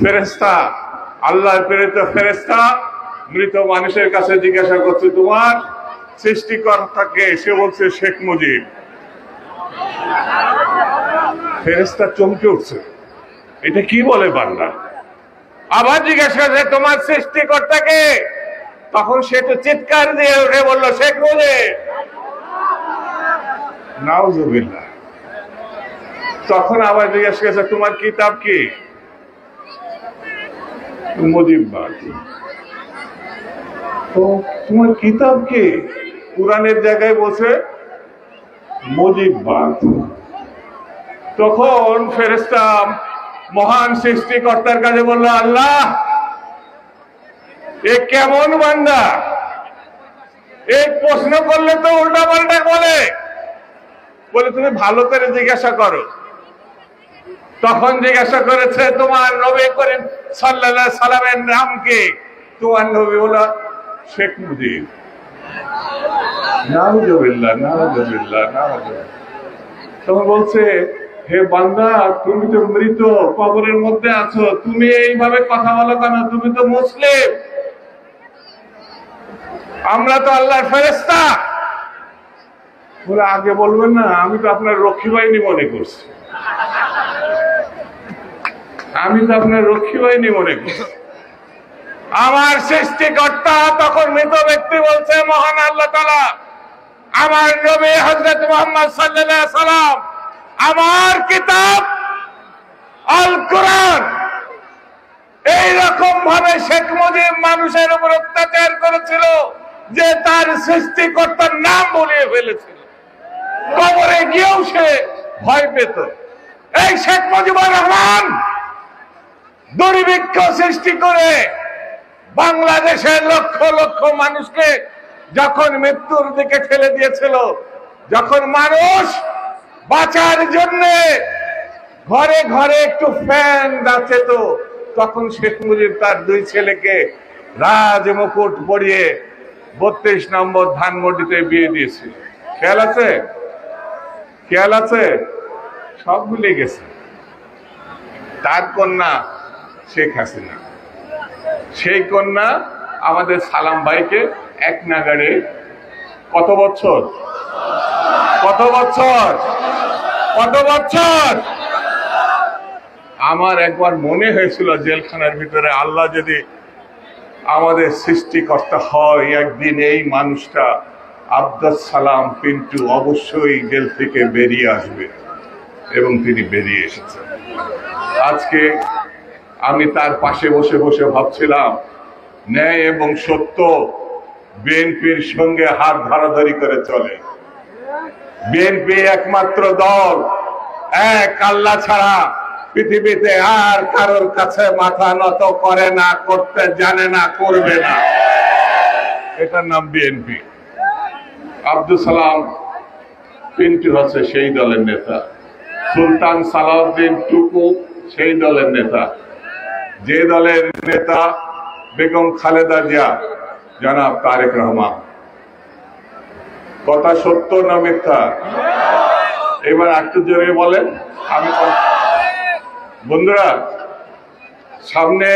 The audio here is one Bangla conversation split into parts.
ফেরেশতা, আল্লাহর প্রেরিত ফেরেশতা মৃত মানুষের কাছে জিজ্ঞাসা করছে তোমার সৃষ্টিকর্তাকে? সে বলছে শেখ মুজিব। ফেরেশতা চমকে উঠছে, এটা কি বলে বান্দা? আবার জিজ্ঞাসা করছে তোমার সৃষ্টিকর্তাকে? তখন সে তো চিৎকার দিয়ে উঠে বলল শেখ মুজিব। নাউজুবিল্লাহ। তখন আবার জিজ্ঞাসা করছে তোমার কিতাব কি? মুজিববাদ। তো তোমার কিতাব কি? কুরআনের জায়গায় বলছে মুজিববাদ। তখন ফেরেশতা মহান সৃষ্টিকর্তার কাছে বলল আল্লাহ, এ কেমন বান্দা, এই প্রশ্ন করলে তো উল্টা পাল্টা বলে তুমি ভালো করে জিজ্ঞাসা করো। তখন জিজ্ঞাসা করেছে তোমার নবী করিম সাল্লাল্লাহু আলাইহি সাল্লামের নাম কি? তোমার নবী বলা শেখ মুজিব। নাউজুবিল্লাহ, নাউজুবিল্লাহ, নাউজুবিল্লাহ। তখন বলছে হে বান্দা, তুমি তো মৃত, কবরের মধ্যে আছো, তুমি এইভাবে কথা বলো কেন? তুমি তো মুসলিম, আমরা তো আল্লাহর ফেরেশতা। বলে আগে বলবেন না, আমি তো আপনার রক্ষী বাহিনী মনে করছি, আমি তো আপনার রক্ষী বাহিনী মনে করছি। আমার সৃষ্টিকর্তা তখন মৃত ব্যক্তি বলছে মহান আল্লাহ তাআলা, আমার নবী হযরত মুহাম্মদ সাল্লাল্লাহু আলাইহি সাল্লাম, আমার কিতাব আল কোরআন এইরকম ভাবে শেখ মুজিব মানুষের উপর অত্যাচার করেছিল যে তার সৃষ্টিকর্তার নাম বলিয়ে ফেলেছিল। কবরে গিয়েও সে ভয় পেত। এই শেখ মুজিবুর রহমান দুর্ভিক্ষ সৃষ্টি করে বাংলাদেশের লক্ষ লক্ষ মানুষকে যখন মৃত্যুর দিকে ঠেলে দিয়েছিল, যখন মানুষ বাঁচার জন্য ঘরে ঘরে একটু ফ্যান যাচ্ছে, তো তখন শেখ মুজিব তার দুই ছেলেকে রাজ মুকুট পরিয়ে 32 নম্বর ধানমন্ডিতে বিয়ে দিয়েছে। খেয়াল আছে? খেয়াল আছে? সব ভুলে গেছে। তার কন্যা শেখ হাসিনা, সেই কন্যা আমাদের সালাম ভাইকে এক নাগাড়ে কত বছর, কত বছর, কত বছর। আমার একবার মনে হয়েছিল জেলখানার ভিতরে, আল্লাহ যদি আমাদের সৃষ্টিকর্তা হয়, একদিন এই মানুষটা আব্দুস সালাম পিন্টু অবশ্যই জেল থেকে বেরিয়ে আসবে, এবং তিনি বেরিয়ে এসেছেন। আজকে আমি তার পাশে বসে বসে ভাবছিলাম, ন্যায় এবং সত্য বিএনপির সঙ্গে হাত ধরাধরি করে চলে। বিএনপি একমাত্র দল, এক আল্লাহ ছাড়া পৃথিবীতে আর কারোর কাছে মাথা নত করে না, করতে জানে না, করবে না। এটার নাম বিএনপি। আব্দুল সালাম পিন্টু হচ্ছে সেই দলের নেতা, সুলতান সালাউদ্দিন টুকু সেই দলের নেতা, যে দলের নেতা বেগম খালেদা জিয়া, জনাব তারেক রহমান। কথা সত্য না মিথ্যা? এবার একটু জোরে বলেন। আমি বন্ধুরা, সামনে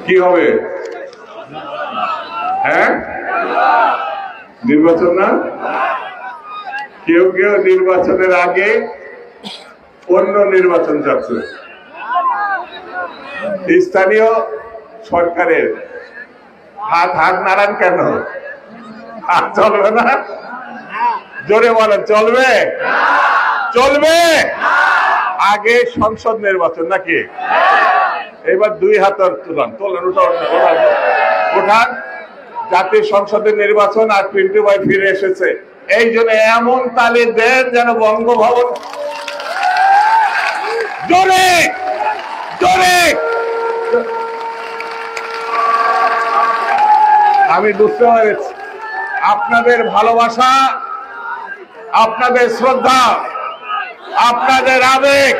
কি হবে? হ্যাঁ, নির্বাচন না? কেউ কেউ নির্বাচনের আগে অন্য নির্বাচন যাচ্ছে। স্থানীয় সরকারের হাত নাড়ান কেন? হাত চলবে না? জোরে বলেন, চলবে? চলবে। আগে সংসদ নির্বাচন নাকি? এবার দুই হাত তুলান, তোলেন, উঠান। জাতীয় সংসদের নির্বাচন আর পিন্টু ভাই ফিরে এসেছে, এই জন্য এমন তালি দেন যেন বঙ্গভবন জোরে জোরে। আমি বুঝতে পেরেছি আপনাদের ভালোবাসা, আপনাদের শ্রদ্ধা, আপনাদের আবেগ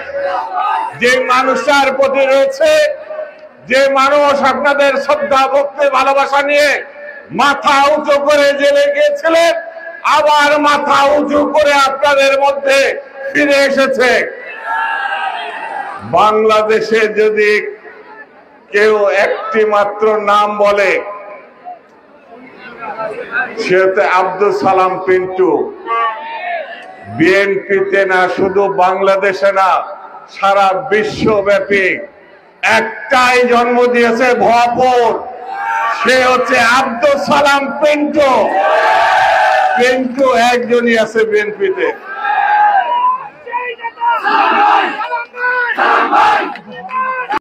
যে মানুষটার প্রতি রয়েছে, যে মানুষ আপনাদের শ্রদ্ধা ভক্তি ভালোবাসা নিয়ে মাথা উঁচু করে জেলে গিয়েছিলেন, আবার মাথা উঁচু করে আপনাদের মধ্যে ফিরে এসেছে। বাংলাদেশে যদি কেউ একটি মাত্র নাম বলে সে হচ্ছে আব্দুল সালাম পিন্টু। বিএনপিতে না, শুধু বাংলাদেশে না, সারা বিশ্বব্যাপী একটাই জন্ম দিয়েছে ভরপুর, সে হচ্ছে আব্দুল সালাম পিন্টু। পিন্টু একজনই আছে বিএনপিতে।